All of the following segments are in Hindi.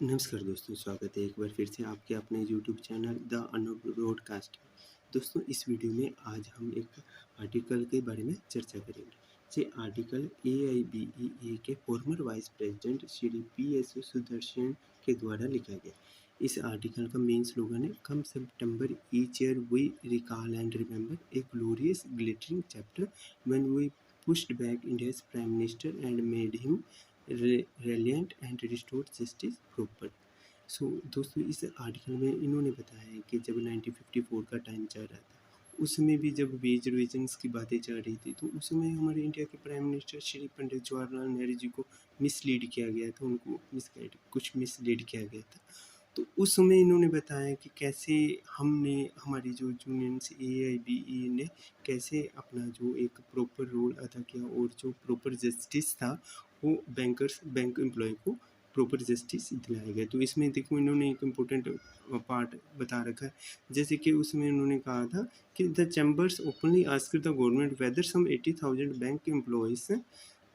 नमस्कार दोस्तों, स्वागत है एक बार फिर से आपके अपने YouTube channel the Anoop broadcast में। दोस्तों, इस वीडियो में आज हम एक आर्टिकल के बारे में चर्चा करेंगे। ये आर्टिकल AIBEA के farmer vice president Shri PS Sudarshan के द्वारा लिखा गया। इस आर्टिकल का मेन स्लोगन है, come September each year we recall and remember a glorious glittering chapter when we pushed back India's prime minister and made him reliant and restored justice proper. So दोस्तों, इस आर्टिकल में इन्होंने बताया है कि जब 1954 का टाइम चल रहा था, उस समय भी जब वेज रिविजन्स की बातें चल रही थी, तो उस समय हमारे इंडिया के प्राइम मिनिस्टर श्री पंडित जवाहरलाल नेहरू जी को मिसलीड किया गया था, उनको कुछ मिसलीड किया गया था। तो उस समय इन्होंने बताया कि कैसे हमने हमारी जो यूनियंस AIBE ने कैसे अपना जो एक प्रॉपर रोल अदा किया और जो प्रॉपर जस्टिस था वो बैंक एम्प्लॉय को प्रॉपर जस्टिस दिलाया गया। तो इसमें देखो, इन्होंने एक इम्पोर्टेंट पार्ट बता रखा है, जैसे कि उसमें उन्होंने कहा था कि the chambers openly asked the government whether some 80,000 bank employees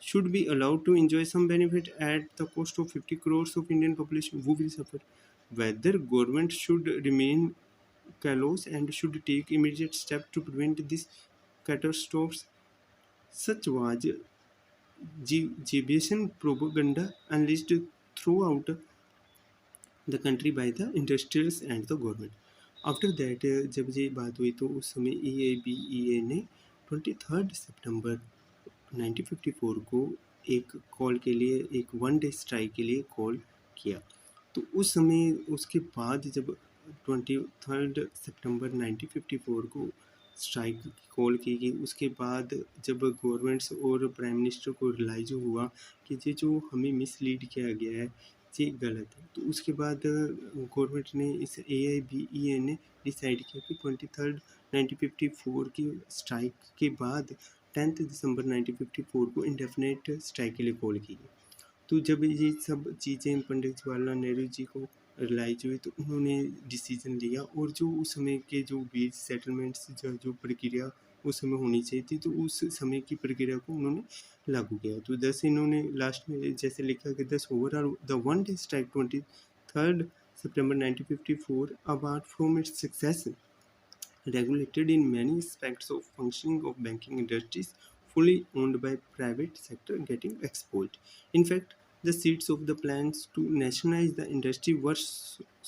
should be allowed to enjoy some benefit at the cost of 50 crores of Indian population who will suffer. Whether government should remain callous and should take immediate steps to prevent this catastrophe. Such was Gibeon propaganda unleashed throughout the country by the industrials and the government. After that जब ये बात हुई तो उस समय AIBEA ने 23 सितंबर 1954 को एक कॉल के लिए, एक वन डे स्ट्राइक के लिए कॉल किया। तो उस समय उसके बाद जब 23 सितंबर 1954 को स्ट्राइक कॉल की गई, उसके बाद जब गवर्नमेंट्स और प्राइम मिनिस्टर को रियलाइज हुआ कि ये जो हमें मिसलीड किया गया है ये गलत है, तो उसके बाद गवर्नमेंट ने इस AIBEA ने डिसाइड किया कि 23 1954 की स्ट्राइक के बाद 10 दिसंबर 1954 को इंडेफिनेट स्ट्राइक के लिए कॉल की गई। तो जब ये सब चीज़ें पंडित जवाहरलाल नेहरू जी को रियलाइज हुई तो उन्होंने डिसीजन लिया, और जो उस समय के जो वेज सेटलमेंट्स जो प्रक्रिया उस समय होनी चाहिए थी, तो उस समय की प्रक्रिया को उन्होंने लागू किया। तो दस इन्होंने लास्ट में जैसे लिखा कि दस overall the one day strike 23 September 1954 apart from its success regulated in many aspects of functioning of banking industries fully owned by private sector getting exposed. In fact, the seeds of the plans to nationalize the industry were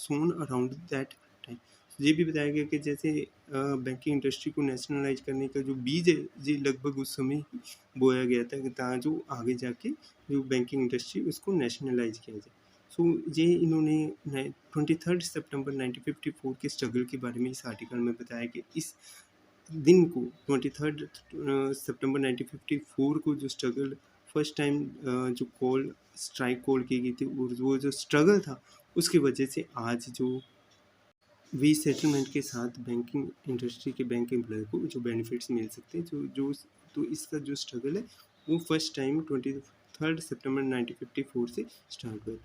sown around that time. ये भी बताया गया कि जैसे बैंकिंग इंडस्ट्री को नेशनलाइज करने का जो बीज है ये लगभग उस समय बोया गया था ताकि जो आगे जाके जो बैंकिंग इंडस्ट्री उसको नेशनलाइज किया जाए। सो ये इन्होंने 23 सितंबर 1954 के स्ट्रगल के बारे में इस आर्टिकल में बताया कि इस दिन को 23 सितंबर 1954 को जो स्ट्रगल फर्स्ट टाइम जो स्ट्राइक कॉल की गई थी, और वो जो स्ट्रगल था उसकी वजह से आज जो वी सेटलमेंट के साथ बैंकिंग इंडस्ट्री के बैंक एम्प्लॉय को जो बेनिफिट्स मिल सकते हैं, जो जो तो इसका जो स्ट्रगल है वो फर्स्ट टाइम 23 सितंबर 1954 से स्टार्ट हुआ।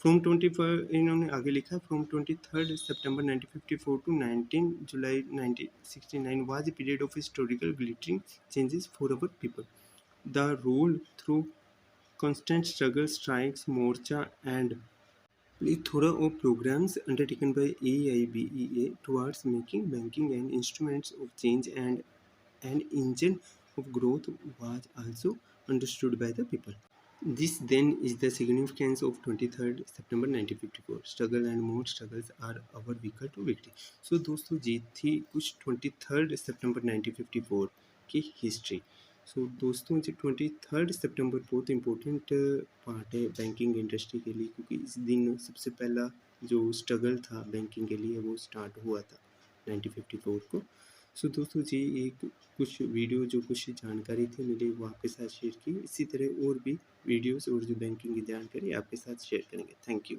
फ्रॉम 24 इन्होंने आगे लिखा, from 23 September 1954 to 19 July 1969 was a period of historical glittering changes for our people. The role through constant struggle, strikes, morcha, and plethora of programs undertaken by AIBEA towards making banking an instrument of change and an engine of growth was also understood by the people. This then is the significance of 23 September 1954. Struggle and more struggles are our vehicle to victory. So दोस्तों, ये थी कुछ 23 सितंबर 1954 की हिस्ट्री। सो दोस्तों, जो 23 सितंबर बहुत इम्पोर्टेंट पार्ट है बैंकिंग इंडस्ट्री के लिए, क्योंकि इस दिन सबसे पहला जो स्ट्रगल था बैंकिंग के लिए वो स्टार्ट हुआ था 1954 को। सो दोस्तों जी, एक कुछ वीडियो जो कुछ जानकारी थी मिली वो आपके साथ शेयर की। इसी तरह और भी वीडियोस और जो बैंकिंग की जानकारी आपके साथ शेयर करेंगे। Thank you.